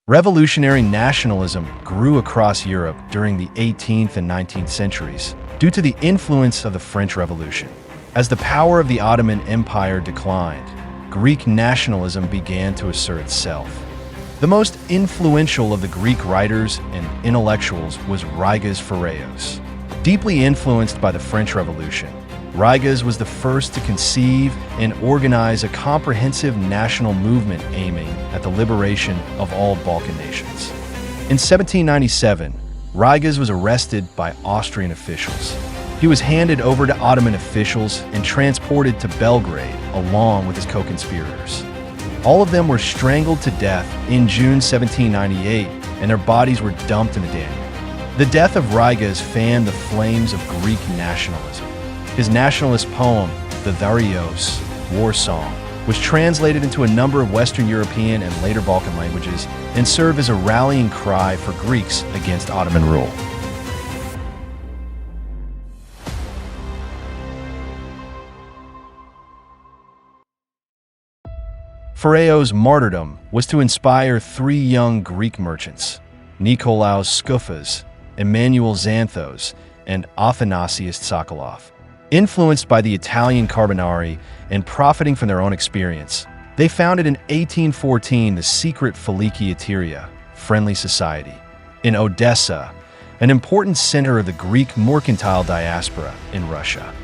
Revolutionary nationalism grew across Europe during the 18th and 19th centuries due to the influence of the French Revolution. As the power of the Ottoman Empire declined, Greek nationalism began to assert itself. The most influential of the Greek writers and intellectuals was Rigas. Deeply influenced by the French Revolution, Rigas was the first to conceive and organize a comprehensive national movement aiming at the liberation of all Balkan nations. In 1797, Rigas was arrested by Austrian officials. He was handed over to Ottoman officials and transported to Belgrade along with his co-conspirators. All of them were strangled to death in June 1798, and their bodies were dumped in the Danube. The death of Rigas fanned the flames of Greek nationalism. His nationalist poem, the Diakos, War Song, was translated into a number of Western European and later Balkan languages and served as a rallying cry for Greeks against Ottoman rule. Pharaoh's martyrdom was to inspire three young Greek merchants, Nikolaos Skoufas, Emmanuel Xanthos, and Athanasius Sokolov. Influenced by the Italian Carbonari and profiting from their own experience, they founded in 1814 the secret Filiki Eteria, Friendly Society, in Odessa, an important center of the Greek mercantile diaspora in Russia.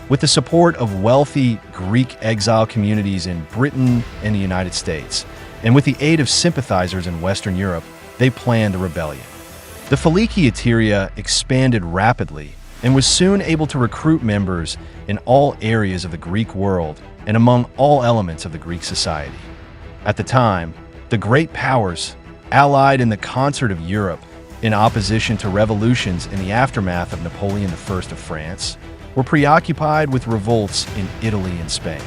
With the support of wealthy Greek exile communities in Britain and the United States, and with the aid of sympathizers in Western Europe, they planned a rebellion. The Filiki Eteria expanded rapidly and was soon able to recruit members in all areas of the Greek world and among all elements of the Greek society. At the time, the great powers, allied in the concert of Europe in opposition to revolutions in the aftermath of Napoleon I of France, were preoccupied with revolts in Italy and Spain.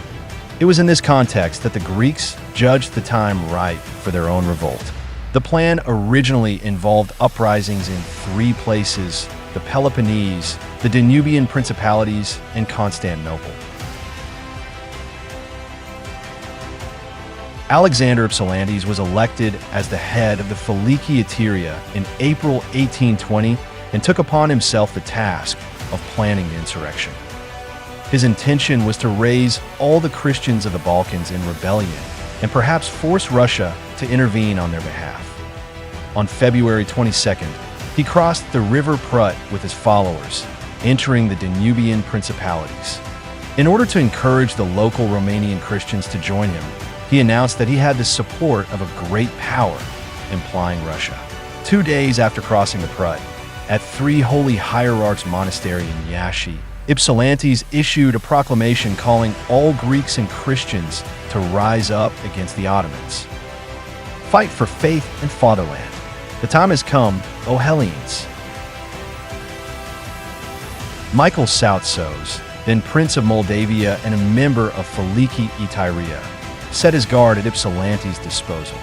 It was in this context that the Greeks judged the time ripe for their own revolt. The plan originally involved uprisings in three places: the Peloponnese, the Danubian principalities, and Constantinople. Alexander Ypsilantis was elected as the head of the Filiki Eteria in April 1820 and took upon himself the task of planning the insurrection. His intention was to raise all the Christians of the Balkans in rebellion and perhaps force Russia to intervene on their behalf. On February 22nd, he crossed the river Prut with his followers, entering the Danubian principalities. In order to encourage the local Romanian Christians to join him, he announced that he had the support of a great power, implying Russia. 2 days after crossing the Prut, at Three Holy Hierarchs Monastery in Iași, Ypsilantis issued a proclamation calling all Greeks and Christians to rise up against the Ottomans. Fight for faith and fatherland. The time has come, O Hellenes. Michael Sautsos, then Prince of Moldavia and a member of Filiki Eteria, set his guard at Ypsilantis' disposal.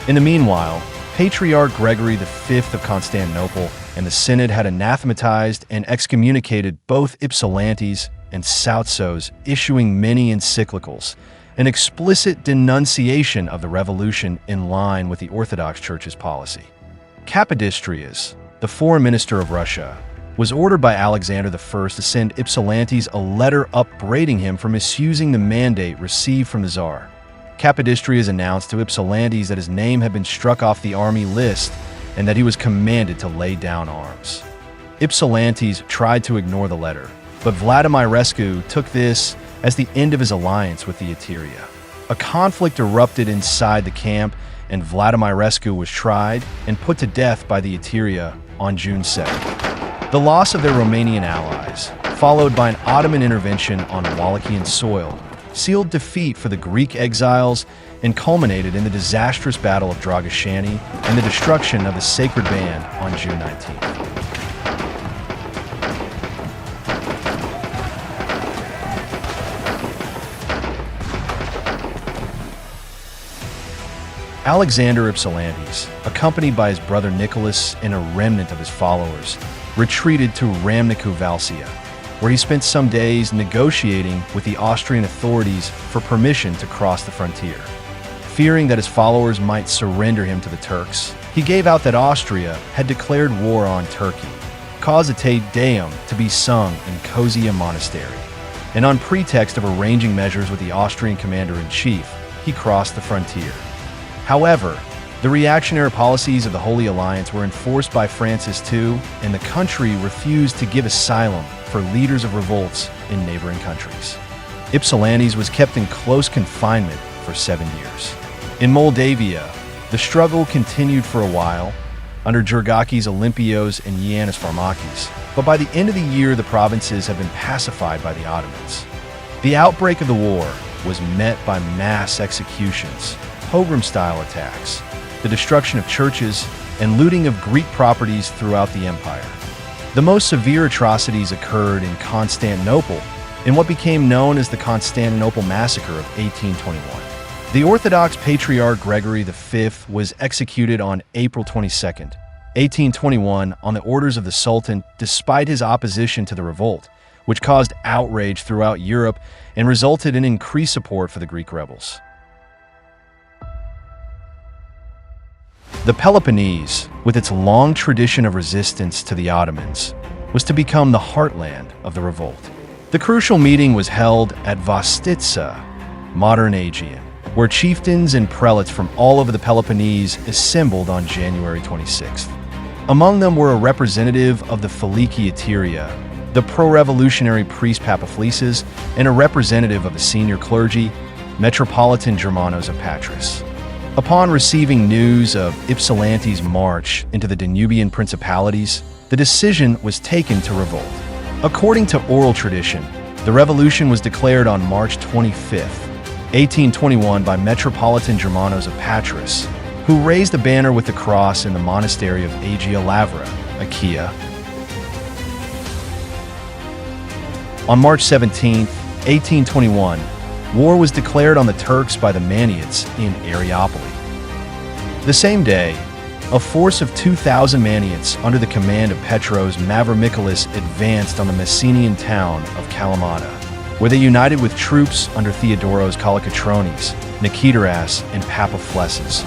In the meanwhile, Patriarch Gregory V of Constantinople and the Synod had anathematized and excommunicated both Ypsilantis and Sautsos, issuing many encyclicals, an explicit denunciation of the revolution in line with the Orthodox Church's policy. Kapodistrias, the foreign minister of Russia, was ordered by Alexander I to send Ypsilantis a letter upbraiding him for misusing the mandate received from the Tsar. Kapodistrias announced to Ypsilantis that his name had been struck off the army list and that he was commanded to lay down arms. Ypsilantis tried to ignore the letter, but Vladimirescu took this as the end of his alliance with the Eteria. A conflict erupted inside the camp, and Vladimirescu was tried and put to death by the Eteria on June 2nd. The loss of their Romanian allies, followed by an Ottoman intervention on Wallachian soil, sealed defeat for the Greek exiles and culminated in the disastrous Battle of Dragashani and the destruction of the Sacred Band on June 19th. Alexander Ypsilantis, accompanied by his brother Nicholas and a remnant of his followers, retreated to Ramnicu Valsia, where he spent some days negotiating with the Austrian authorities for permission to cross the frontier. fearing that his followers might surrender him to the Turks, he gave out that Austria had declared war on Turkey, caused a Te Deum to be sung in Kosia Monastery, and on pretext of arranging measures with the Austrian commander-in-chief, he crossed the frontier. However, the reactionary policies of the Holy Alliance were enforced by Francis II, and the country refused to give asylum for leaders of revolts in neighboring countries. Ypsilantis was kept in close confinement for 7 years. In Moldavia, the struggle continued for a while under Jurgakis Olympios and Ioannis Varmakis, but by the end of the year the provinces had been pacified by the Ottomans. The outbreak of the war was met by mass executions, pogrom-style attacks, the destruction of churches, and looting of Greek properties throughout the empire. The most severe atrocities occurred in Constantinople in what became known as the Constantinople Massacre of 1821. The Orthodox Patriarch Gregory V was executed on April 22, 1821, on the orders of the Sultan, despite his opposition to the revolt, which caused outrage throughout Europe and resulted in increased support for the Greek rebels. The Peloponnese, with its long tradition of resistance to the Ottomans, was to become the heartland of the revolt. The crucial meeting was held at Vostitsa, modern Aegean, where chieftains and prelates from all over the Peloponnese assembled on January 26th. Among them were a representative of the Filiki Eteria, the pro-revolutionary priest Papaflesis, and a representative of the senior clergy, Metropolitan Germanos of Patras. Upon receiving news of Ypsilantis' march into the Danubian principalities, the decision was taken to revolt. According to oral tradition, the revolution was declared on March 25, 1821 by Metropolitan Germanos of Patras, who raised a banner with the cross in the monastery of Agia Lavra, Achaia. On March 17, 1821, war was declared on the Turks by the Maniots in Areopoli. The same day, a force of 2,000 Maniots under the command of Petros Mavromichalis advanced on the Messenian town of Alamana, where they united with troops under Theodoros Kolokotronis, Nikitaras, and Papaflesis.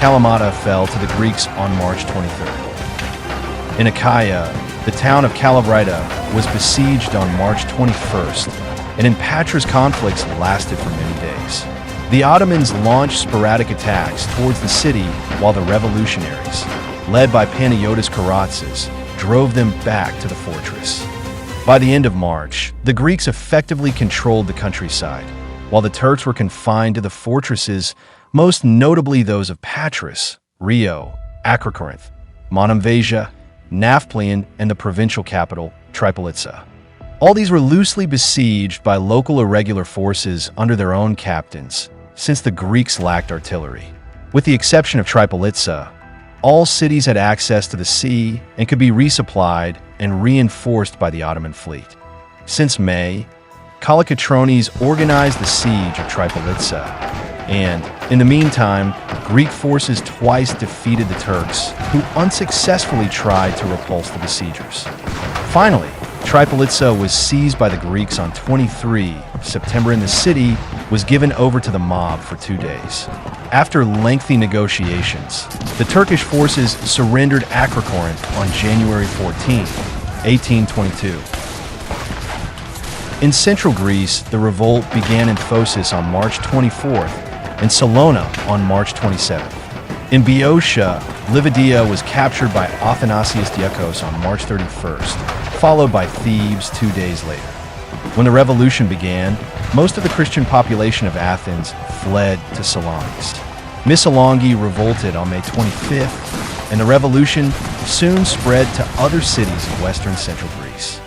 Alamana fell to the Greeks on March 23rd. In Achaia, the town of Kalavrita was besieged on March 21st, and in Patras conflicts lasted for many days. The Ottomans launched sporadic attacks towards the city while the revolutionaries, led by Panayotis Karatzis, drove them back to the fortress. By the end of March, the Greeks effectively controlled the countryside, while the Turks were confined to the fortresses, most notably those of Patras, Rio, Acrocorinth, Monemvasia, Nafplion, and the provincial capital, Tripolitsa. All these were loosely besieged by local irregular forces under their own captains, since the Greeks lacked artillery. With the exception of Tripolitsa, all cities had access to the sea and could be resupplied and reinforced by the Ottoman fleet. Since May, Kolokotronis organized the siege of Tripolitsa, and, in the meantime, Greek forces twice defeated the Turks, who unsuccessfully tried to repulse the besiegers. Finally, Tripolitsa was seized by the Greeks on 23 September, and the city was given over to the mob for 2 days. After lengthy negotiations, the Turkish forces surrendered Acrocorinth on January 14, 1822. In central Greece, the revolt began in Phocis on March 24th and Salona on March 27th. In Boeotia, Livadia was captured by Athanasius Diakos on March 31st, followed by Thebes 2 days later. When the revolution began, most of the Christian population of Athens fled to Salamis. Missolonghi revolted on May 25th, and the revolution soon spread to other cities of western central Greece.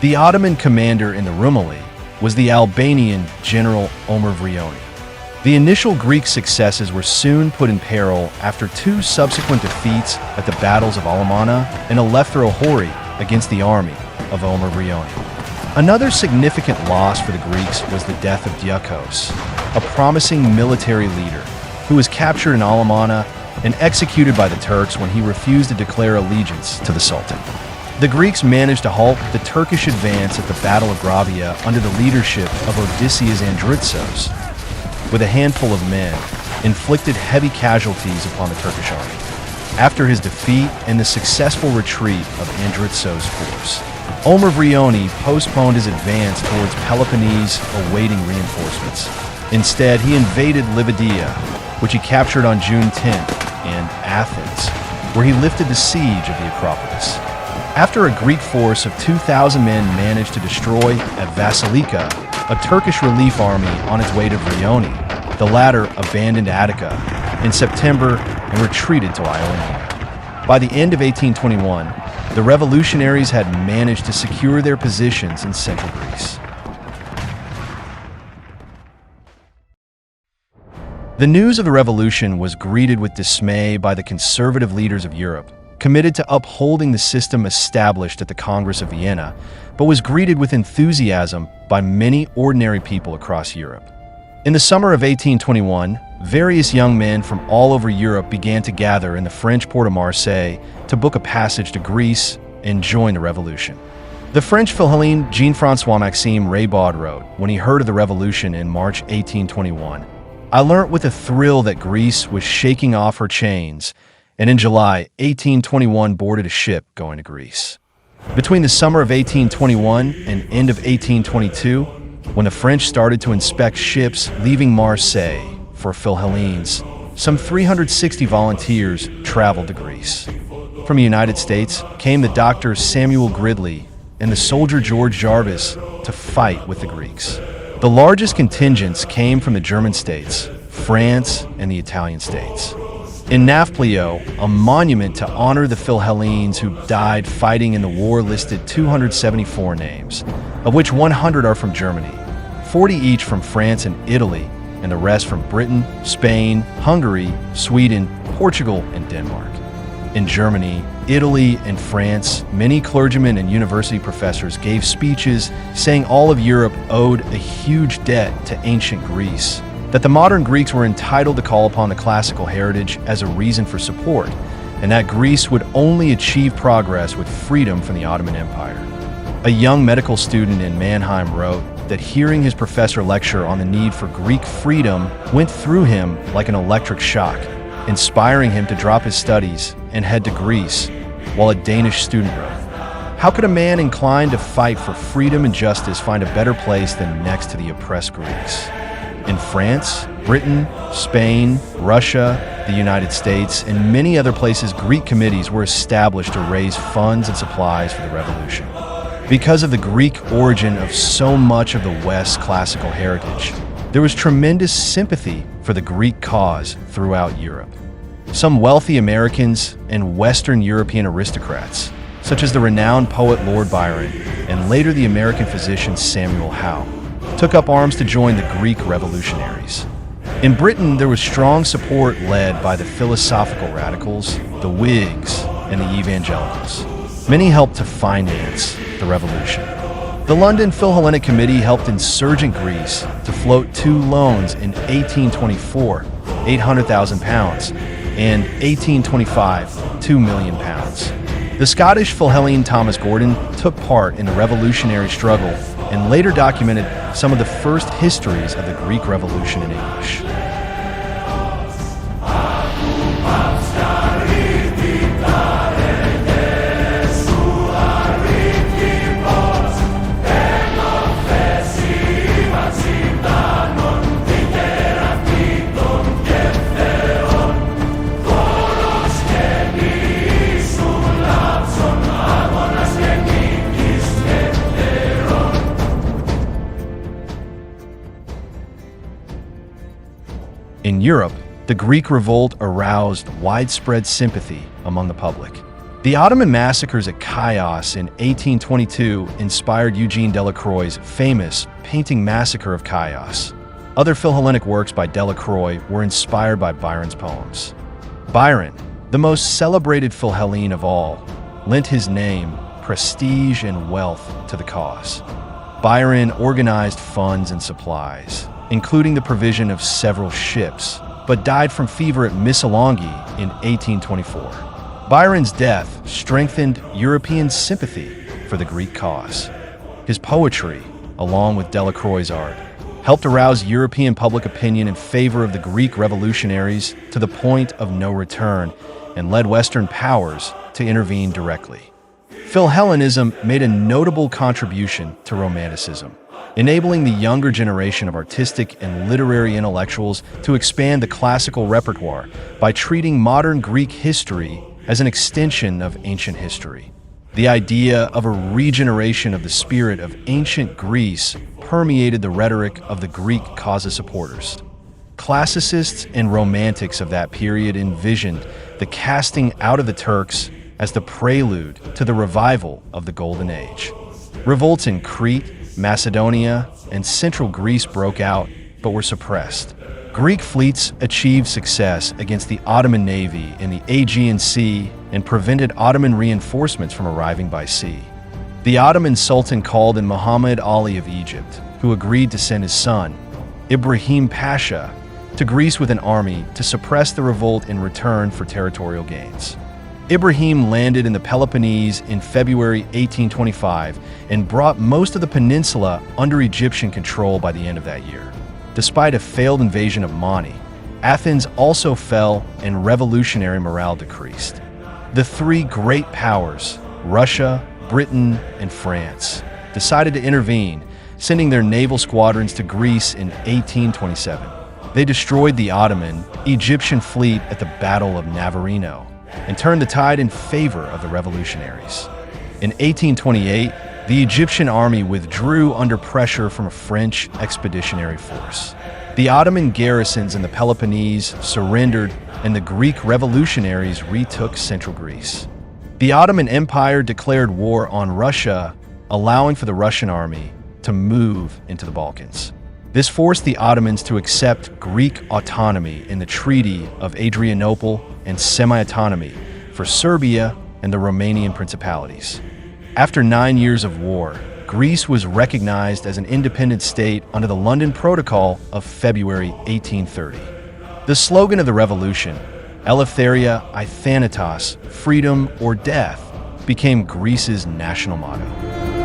The Ottoman commander in the Rumeli was the Albanian general Omer Vrioni. The initial Greek successes were soon put in peril after 2 subsequent defeats at the battles of Alamana and Eleftherohori against the army of Omer Vrioni. Another significant loss for the Greeks was the death of Diakos, a promising military leader who was captured in Alamana and executed by the Turks when he refused to declare allegiance to the Sultan. The Greeks managed to halt the Turkish advance at the Battle of Gravia under the leadership of Odysseus Andritsos. With a handful of men, inflicted heavy casualties upon the Turkish army. After his defeat and the successful retreat of Andritso's force, Omer Vrioni postponed his advance towards Peloponnese, awaiting reinforcements. Instead, he invaded Livadia, which he captured on June 10th, and Athens, where he lifted the siege of the Acropolis. After a Greek force of 2,000 men managed to destroy at Vassilica a Turkish relief army on its way to Vrioni, the latter abandoned Attica in September and retreated to Ioannina. By the end of 1821, the revolutionaries had managed to secure their positions in central Greece. The news of the revolution was greeted with dismay by the conservative leaders of Europe, committed to upholding the system established at the Congress of Vienna, but was greeted with enthusiasm by many ordinary people across Europe. In the summer of 1821, various young men from all over Europe began to gather in the French port of Marseille to book a passage to Greece and join the revolution. The French Philhellene Jean-Francois Maxime Raybaud wrote, when he heard of the revolution in March 1821, "I learnt with a thrill that Greece was shaking off her chains, and in July 1821 boarded a ship going to Greece." Between the summer of 1821 and end of 1822, when the French started to inspect ships leaving Marseille for Philhellenes, some 360 volunteers traveled to Greece. From the United States came the doctor Samuel Gridley and the soldier George Jarvis to fight with the Greeks. The largest contingents came from the German states, France, and the Italian states. In Nafplio, a monument to honor the Philhellenes who died fighting in the war listed 274 names, of which 100 are from Germany, 40 each from France and Italy, and the rest from Britain, Spain, Hungary, Sweden, Portugal, and Denmark. In Germany, Italy, and France, many clergymen and university professors gave speeches saying all of Europe owed a huge debt to ancient Greece, that the modern Greeks were entitled to call upon the classical heritage as a reason for support, and that Greece would only achieve progress with freedom from the Ottoman Empire. A young medical student in Mannheim wrote that hearing his professor lecture on the need for Greek freedom went through him like an electric shock, inspiring him to drop his studies and head to Greece, while a Danish student wrote, "How could a man inclined to fight for freedom and justice find a better place than next to the oppressed Greeks?" In France, Britain, Spain, Russia, the United States, and many other places, Greek committees were established to raise funds and supplies for the revolution. Because of the Greek origin of so much of the West's classical heritage, there was tremendous sympathy for the Greek cause throughout Europe. Some wealthy Americans and Western European aristocrats, such as the renowned poet Lord Byron and later the American physician Samuel Howe, took up arms to join the Greek revolutionaries. In Britain, there was strong support led by the philosophical radicals, the Whigs, and the evangelicals. Many helped to finance the revolution. The London Philhellenic Committee helped insurgent Greece to float two loans in 1824, £800,000, and 1825, £2 million. The Scottish Philhellene Thomas Gordon took part in the revolutionary struggle and later documented some of the first histories of the Greek Revolution in English. In Europe, the Greek revolt aroused widespread sympathy among the public. The Ottoman massacres at Chios in 1822 inspired Eugène Delacroix's famous painting Massacre of Chios. Other Philhellenic works by Delacroix were inspired by Byron's poems. Byron, the most celebrated Philhellene of all, lent his name, prestige, and wealth to the cause. Byron organized funds and supplies, including the provision of several ships, but died from fever at Missolonghi in 1824. Byron's death strengthened European sympathy for the Greek cause. His poetry, along with Delacroix's art, helped arouse European public opinion in favor of the Greek revolutionaries to the point of no return, and led Western powers to intervene directly. Philhellenism made a notable contribution to Romanticism, enabling the younger generation of artistic and literary intellectuals to expand the classical repertoire by treating modern Greek history as an extension of ancient history. The idea of a regeneration of the spirit of ancient Greece permeated the rhetoric of the Greek cause supporters. Classicists and romantics of that period envisioned the casting out of the Turks as the prelude to the revival of the Golden Age. Revolts in Crete, Macedonia, and central Greece broke out, but were suppressed. Greek fleets achieved success against the Ottoman navy in the Aegean Sea and prevented Ottoman reinforcements from arriving by sea. The Ottoman Sultan called in Muhammad Ali of Egypt, who agreed to send his son, Ibrahim Pasha, to Greece with an army to suppress the revolt in return for territorial gains. Ibrahim landed in the Peloponnese in February 1825 and brought most of the peninsula under Egyptian control by the end of that year. Despite a failed invasion of Mani, Athens also fell and revolutionary morale decreased. The three great powers, Russia, Britain, and France, decided to intervene, sending their naval squadrons to Greece in 1827. They destroyed the Ottoman, Egyptian fleet at the Battle of Navarino and turned the tide in favor of the revolutionaries. In 1828, the Egyptian army withdrew under pressure from a French expeditionary force. The Ottoman garrisons in the Peloponnese surrendered, and the Greek revolutionaries retook central Greece. The Ottoman Empire declared war on Russia, allowing for the Russian army to move into the Balkans. This forced the Ottomans to accept Greek autonomy in the Treaty of Adrianople and semi-autonomy for Serbia and the Romanian principalities. After 9 years of war, Greece was recognized as an independent state under the London Protocol of February 1830. The slogan of the revolution, Eleftheria I Thanatos, freedom or death, became Greece's national motto.